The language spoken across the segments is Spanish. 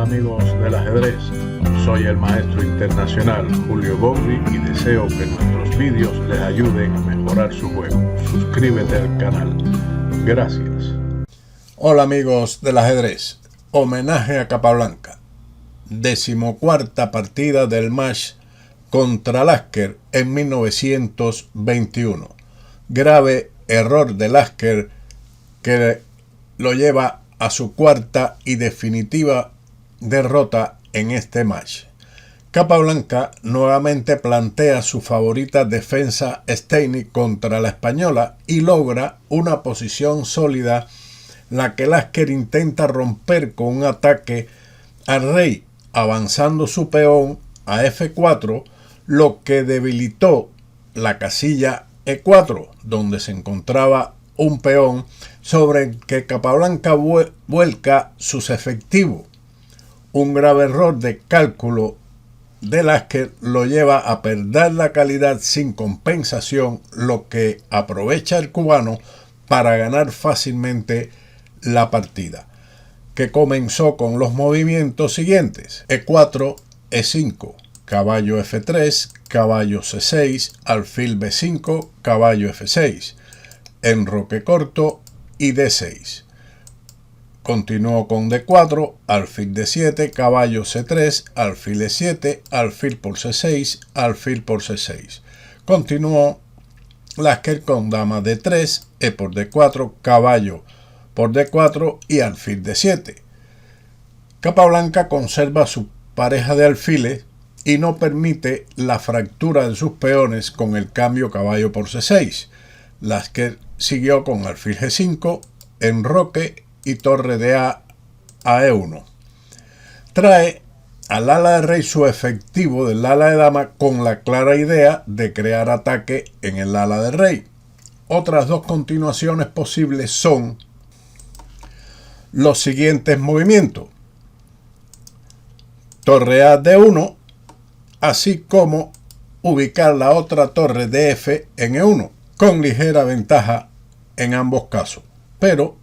amigos del ajedrez, soy el maestro internacional Julio Bobri y deseo que nuestros vídeos les ayuden a mejorar su juego. Suscríbete al canal. Gracias. Hola amigos del ajedrez, homenaje a Capablanca. 14ª partida del match contra Lasker en 1921. Grave error de Lasker que lo lleva a su cuarta y definitiva derrota en este match. Capablanca nuevamente plantea su favorita defensa Steinitz contra la española y logra una posición sólida, la que Lasker intenta romper con un ataque al rey, avanzando su peón a F4, lo que debilitó la casilla E4, donde se encontraba un peón sobre el que Capablanca vuelca sus efectivos. Un grave error de cálculo de Lasker lo lleva a perder la calidad sin compensación, lo que aprovecha el cubano para ganar fácilmente la partida, que comenzó con los movimientos siguientes: E4, E5, caballo F3, caballo C6, alfil B5, caballo F6, enroque corto y D6. Continuó con D4, alfil D7, caballo C3, alfil E7, alfil por C6, alfil por C6. Continuó Lasker con dama D3, E por D4, caballo por D4 y alfil D7. Capablanca conserva su pareja de alfiles y no permite la fractura de sus peones con el cambio caballo por C6. Lasker siguió con alfil G5, enroque y torre de A E1. Trae al ala de rey su efectivo del ala de dama con la clara idea de crear ataque en el ala de rey. Otras dos continuaciones posibles son los siguientes movimientos: torre A D1, así como ubicar la otra torre de F en E1, con ligera ventaja en ambos casos, pero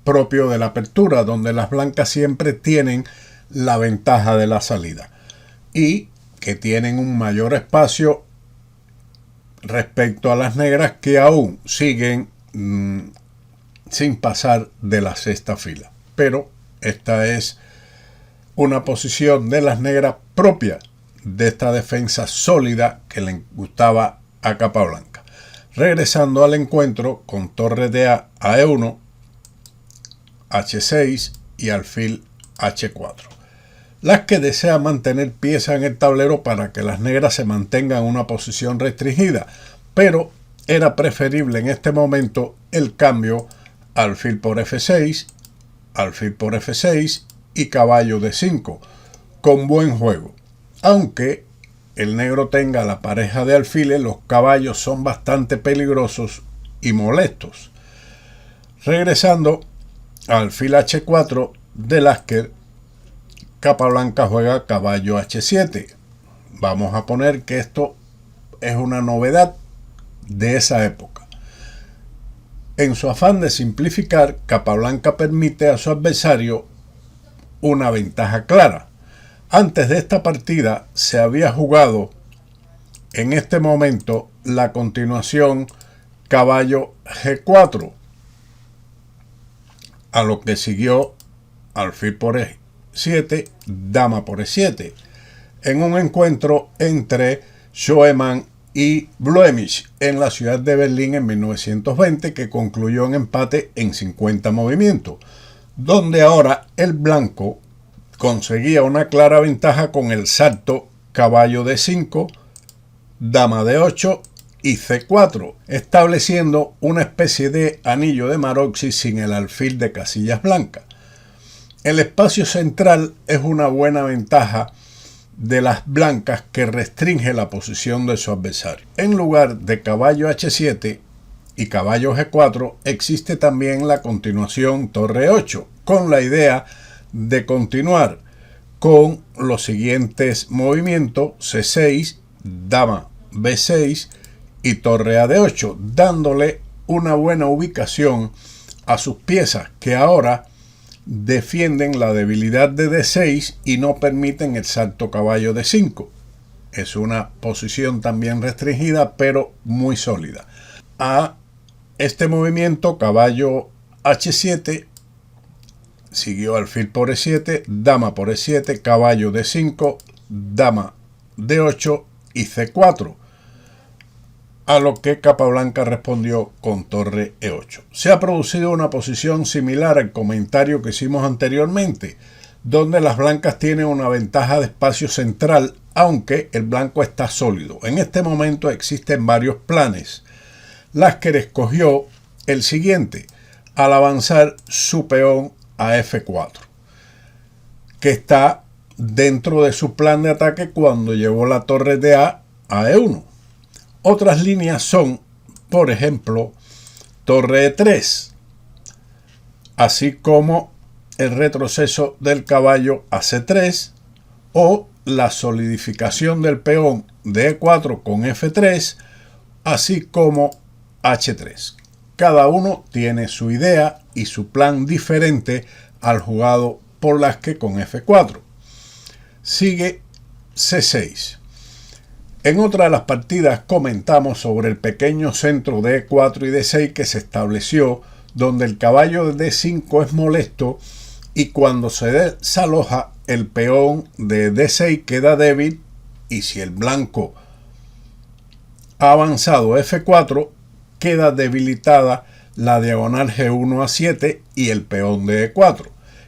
propio de la apertura, donde las blancas siempre tienen la ventaja de la salida y que tienen un mayor espacio respecto a las negras, que aún siguen sin pasar de la sexta fila. Pero esta es una posición de las negras propia de esta defensa sólida que le gustaba a Capablanca. Regresando al encuentro con torre de A a E1, H6 y alfil H4. Lasker desea mantener piezas en el tablero para que las negras se mantengan en una posición restringida, pero era preferible en este momento el cambio alfil por F6, alfil por F6 y caballo D5, con buen juego. Aunque el negro tenga la pareja de alfiles, los caballos son bastante peligrosos y molestos. Regresando al alfil H4 de Lasker, Capablanca juega caballo H7. Vamos a poner que esto es una novedad de esa época. En su afán de simplificar, Capablanca permite a su adversario una ventaja clara. Antes de esta partida se había jugado en este momento la continuación caballo G4, a lo que siguió alfil por E7, dama por E7, en un encuentro entre Schoeman y Bluemich en la ciudad de Berlín en 1920, que concluyó en empate en 50 movimientos, donde ahora el blanco conseguía una clara ventaja con el salto caballo D5, dama D8 y C4, estableciendo una especie de anillo de Maroczy sin el alfil de casillas blancas. El espacio central es una buena ventaja de las blancas que restringe la posición de su adversario. En lugar de caballo H7 y caballo G4 existe también la continuación torre 8, con la idea de continuar con los siguientes movimientos: C6, dama B6 y torre a D8, dándole una buena ubicación a sus piezas, que ahora defienden la debilidad de D6 y no permiten el salto caballo D5. Es una posición también restringida, pero muy sólida. A este movimiento, caballo H7, siguió alfil por E7, dama por E7, caballo D5, dama D8 y C4. A lo que Capablanca respondió con torre E8. Se ha producido una posición similar al comentario que hicimos anteriormente, donde las blancas tienen una ventaja de espacio central, aunque el blanco está sólido. En este momento existen varios planes. Lasker escogió el siguiente, al avanzar su peón a F4, que está dentro de su plan de ataque cuando llevó la torre de A a E1. Otras líneas son, por ejemplo, torre E3, así como el retroceso del caballo a C3 o la solidificación del peón de E4 con F3, así como H3. Cada uno tiene su idea y su plan diferente al jugado por Lasker con F4. Sigue C6. En otra de las partidas comentamos sobre el pequeño centro de E4 y D6 que se estableció, donde el caballo de D5 es molesto y cuando se desaloja el peón de D6 queda débil, y si el blanco ha avanzado F4 queda debilitada la diagonal G1 a 7 y el peón de E4.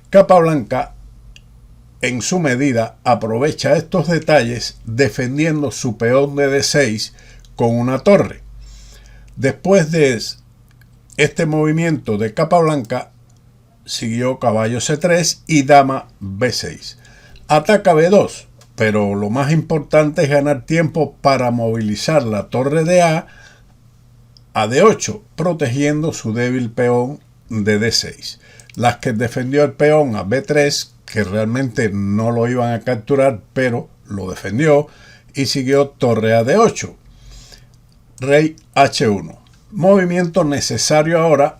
Capablanca en su medida aprovecha estos detalles defendiendo su peón de D6 con una torre. Después de este movimiento de Capablanca siguió caballo C3 y dama B6. Ataca B2, pero lo más importante es ganar tiempo para movilizar la torre de A a D8, protegiendo su débil peón de D6. Lasker defendió el peón a B3, que realmente no lo iban a capturar, pero lo defendió, y siguió torre a D8, rey H1. Movimiento necesario ahora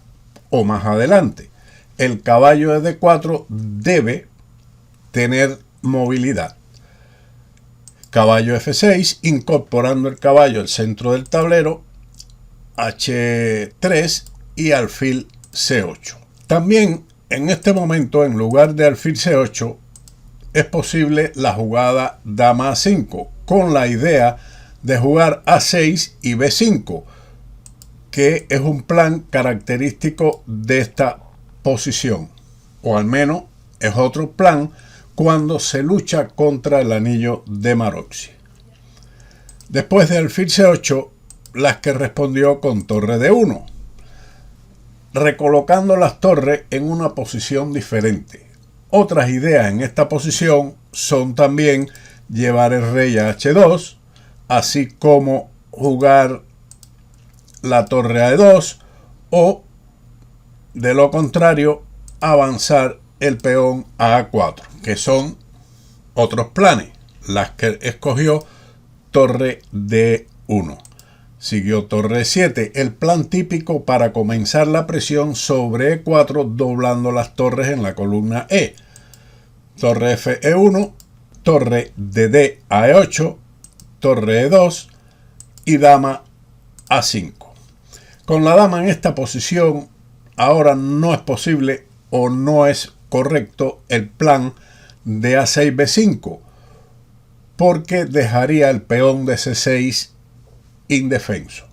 o más adelante. El caballo de D4 debe tener movilidad. Caballo F6, incorporando el caballo al centro del tablero, H3 y alfil C8. También en este momento, en lugar de alfil C8, es posible la jugada dama A5, con la idea de jugar A6 y B5, que es un plan característico de esta posición, o al menos es otro plan cuando se lucha contra el anillo de Maroczy. Después de alfil C8, Lasker respondió con torre D1, recolocando las torres en una posición diferente. Otras ideas en esta posición son también llevar el rey a H2, así como jugar la torre a E2 o, de lo contrario, avanzar el peón a A4, que son otros planes. Lasker escogió torre D1. Siguió torre E7, el plan típico para comenzar la presión sobre E4 doblando las torres en la columna E. Torre F E1, torre de D a E8, torre E2 y dama A5. Con la dama en esta posición, ahora no es posible o no es correcto el plan de A6 B5, porque dejaría el peón de C6 indefenso.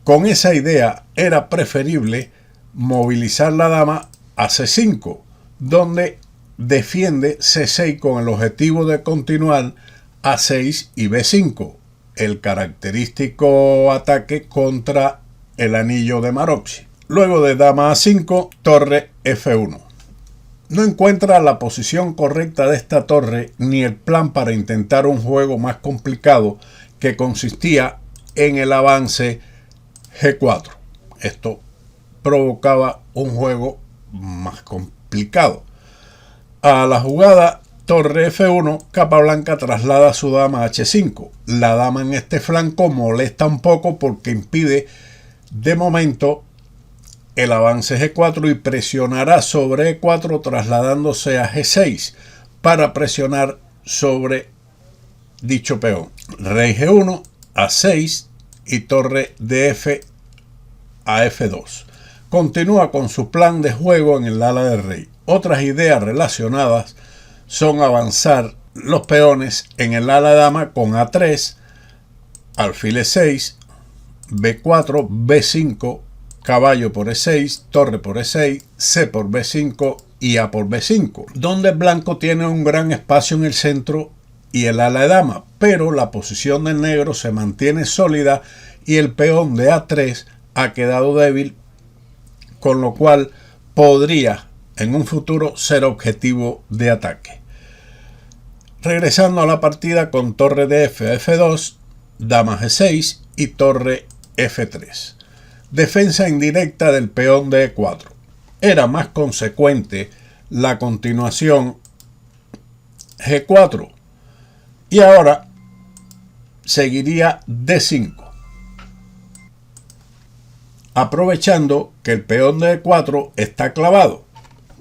Con esa idea era preferible movilizar la dama a C5, donde defiende C6 con el objetivo de continuar A6 y B5, el característico ataque contra el anillo de Maroczy. Luego de dama A5, torre F1. No encuentra la posición correcta de esta torre ni el plan para intentar un juego más complicado que consistía en el avance G4. Esto provocaba un juego más complicado. A la jugada torre F1, Capablanca traslada a su dama a H5. La dama en este flanco molesta un poco porque impide de momento el avance G4 y presionará sobre E4 trasladándose a G6 para presionar sobre dicho peón. Rey G1 a 6 y torre de F a F2. Continúa con su plan de juego en el ala del rey. Otras ideas relacionadas son avanzar los peones en el ala de dama con A3, alfil E6, B4, B5, caballo por E6, torre por E6, C por B5 y A por B5, donde el blanco tiene un gran espacio en el centro y el ala de dama, pero la posición del negro se mantiene sólida y el peón de A3 ha quedado débil, con lo cual podría en un futuro ser objetivo de ataque. Regresando a la partida con torre de F a F2, dama G6 y torre F3. Defensa indirecta del peón de E4. Era más consecuente la continuación G4 y ahora seguiría D5. Aprovechando que el peón de E4 está clavado,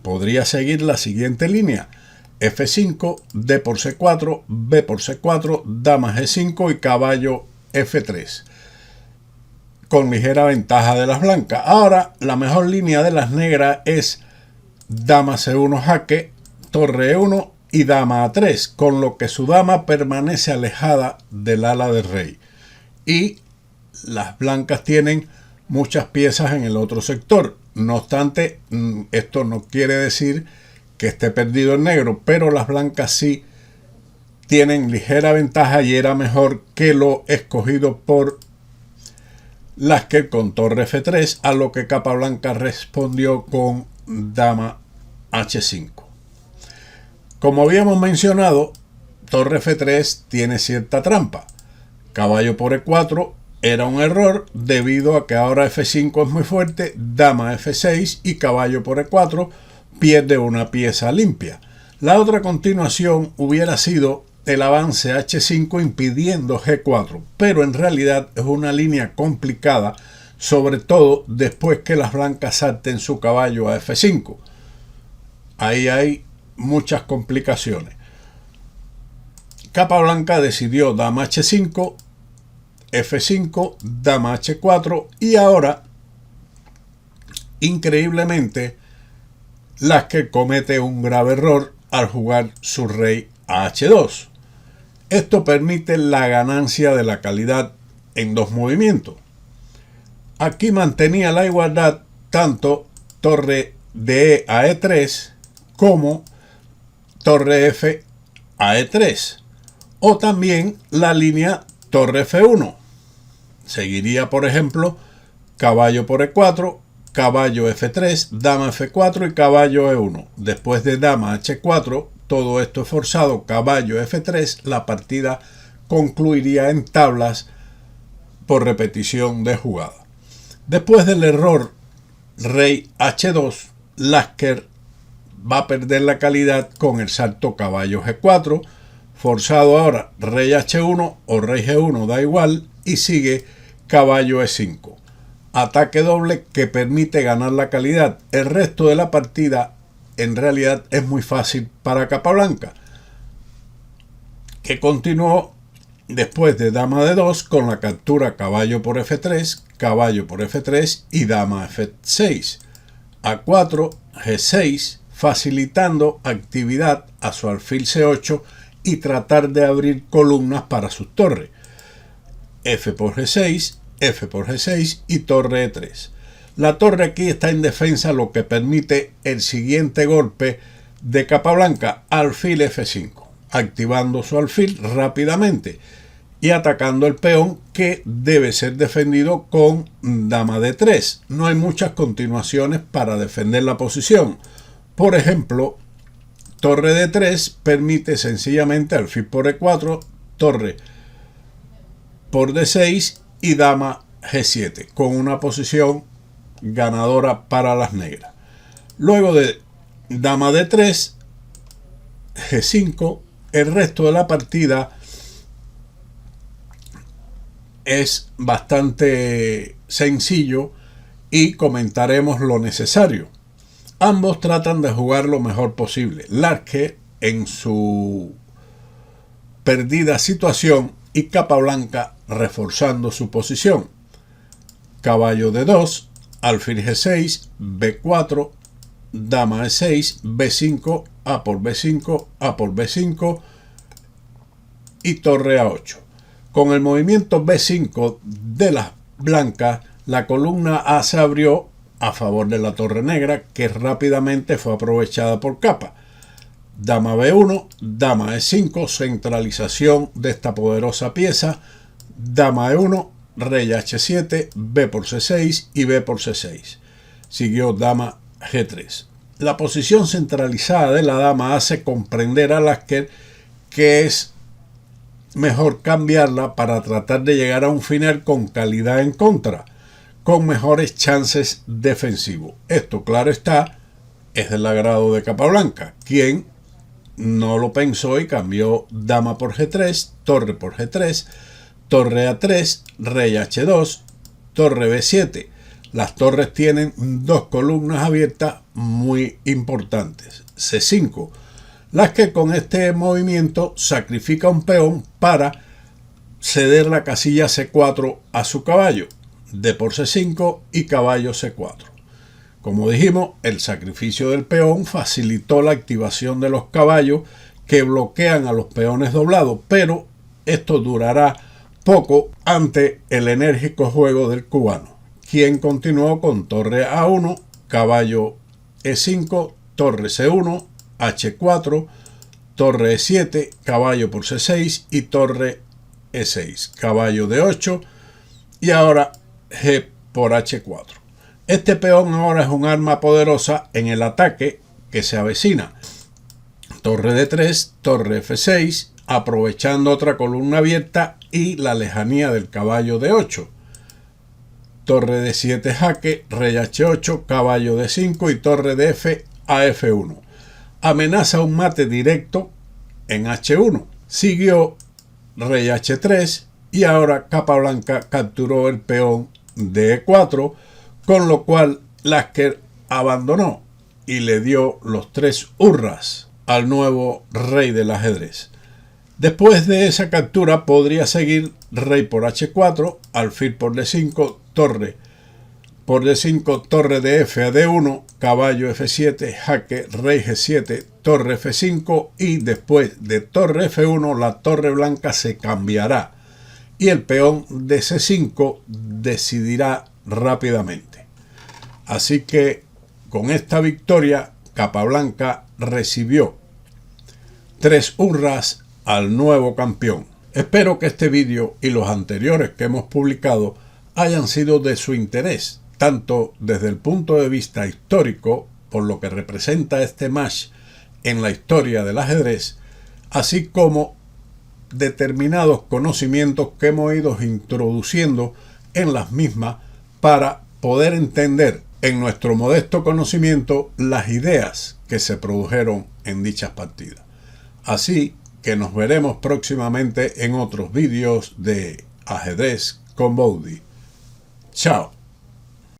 podría seguir la siguiente línea: F5, D por C4, B por C4, dama G5 y caballo F3, con ligera ventaja de las blancas. Ahora la mejor línea de las negras es dama C1 jaque, torre E1 y dama A3, con lo que su dama permanece alejada del ala del rey y las blancas tienen muchas piezas en el otro sector. No obstante, esto no quiere decir que esté perdido el negro, pero las blancas sí tienen ligera ventaja y era mejor que lo escogido por Lasker con torre F3, a lo que Capablanca respondió con dama H5. Como habíamos mencionado, torre F3 tiene cierta trampa. Caballo por E4 era un error debido a que ahora F5 es muy fuerte, dama F6 y caballo por E4 pierde una pieza limpia. La otra continuación hubiera sido el avance H5 impidiendo G4, pero en realidad es una línea complicada, sobre todo después que las blancas salten su caballo a F5. Ahí hay muchas complicaciones. Capablanca decidió dama H5, F5, dama H4 y ahora, increíblemente, Lasker comete un grave error al jugar su rey a H2. Esto permite la ganancia de la calidad en dos movimientos. Aquí mantenía la igualdad tanto torre de E a E3 como torre F a E3, o también la línea torre F1. Seguiría, por ejemplo, caballo por E4, caballo F3, dama F4 y caballo E1. Después de dama H4, todo esto es forzado, caballo F3, la partida concluiría en tablas por repetición de jugada. Después del error rey H2, Lasker va a perder la calidad con el salto caballo G4, forzado ahora rey H1 o rey G1, da igual, y sigue caballo E5. Ataque doble que permite ganar la calidad. El resto de la partida en realidad es muy fácil para Capablanca, que continuó después de dama D2 con la captura caballo por F3, caballo por F3 y dama F6, A4, G6, facilitando actividad a su alfil C8 y tratar de abrir columnas para sus torres. F por G6, F por G6 y torre E3. La torre aquí está en defensa, lo que permite el siguiente golpe de Capablanca, alfil F5, activando su alfil rápidamente y atacando el peón, que debe ser defendido con dama D3. No hay muchas continuaciones para defender la posición. Por ejemplo, torre D3 permite sencillamente alfil por E4, torre por D6 y dama G7, con una posición ganadora para las negras. Luego de dama D3, G5, el resto de la partida es bastante sencillo y comentaremos lo necesario. Ambos tratan de jugar lo mejor posible. Lasker en su perdida situación y Capablanca reforzando su posición. Caballo D2, alfil G6, B4, dama E6, B5, A por B5, A por B5 y torre A8. Con el movimiento B5 de las blancas, la columna A se abrió a favor de la torre negra, que rápidamente fue aprovechada por Capa. Dama B1, dama E5, centralización de esta poderosa pieza. Dama E1, rey H7, B por C6 y B por C6. Siguió dama G3. La posición centralizada de la dama hace comprender a Lasker que es mejor cambiarla para tratar de llegar a un final con calidad en contra, con mejores chances defensivos. Esto, claro está, es del agrado de Capablanca, quien no lo pensó y cambió dama por G3, torre por G3, torre A3, rey H2, torre B7. Las torres tienen dos columnas abiertas muy importantes. C5. Lasker con este movimiento sacrifica un peón para ceder la casilla C4 a su caballo. D por C5 y caballo C4. Como dijimos, el sacrificio del peón facilitó la activación de los caballos que bloquean a los peones doblados, pero esto durará poco ante el enérgico juego del cubano, quien continuó con torre A1, caballo E5, torre C1, H4, torre E7, caballo por C6 y torre E6, caballo D8 y ahora G por H4. Este peón ahora es un arma poderosa en el ataque que se avecina. Torre D3, torre F6, aprovechando otra columna abierta y la lejanía del caballo D8. Torre D7 jaque, rey H8, caballo D5 y torre DF a F1. Amenaza un mate directo en H1. Siguió rey H3 y ahora Capablanca capturó el peón de E4, con lo cual Lasker abandonó y le dio los 3 hurras al nuevo rey del ajedrez. Después de esa captura podría seguir rey por H4, alfil por D5, torre por D5, torre de F a D1, caballo F7, jaque, rey G7, torre F5 y después de torre F1 la torre blanca se cambiará y el peón de C5 decidirá rápidamente. Así que con esta victoria Capablanca recibió 3 hurras al nuevo campeón. Espero que este vídeo y los anteriores que hemos publicado hayan sido de su interés, tanto desde el punto de vista histórico, por lo que representa este match en la historia del ajedrez, así como determinados conocimientos que hemos ido introduciendo en las mismas para poder entender en nuestro modesto conocimiento las ideas que se produjeron en dichas partidas. Así que nos veremos próximamente en otros vídeos de Ajedrez con Bowdy. Chao.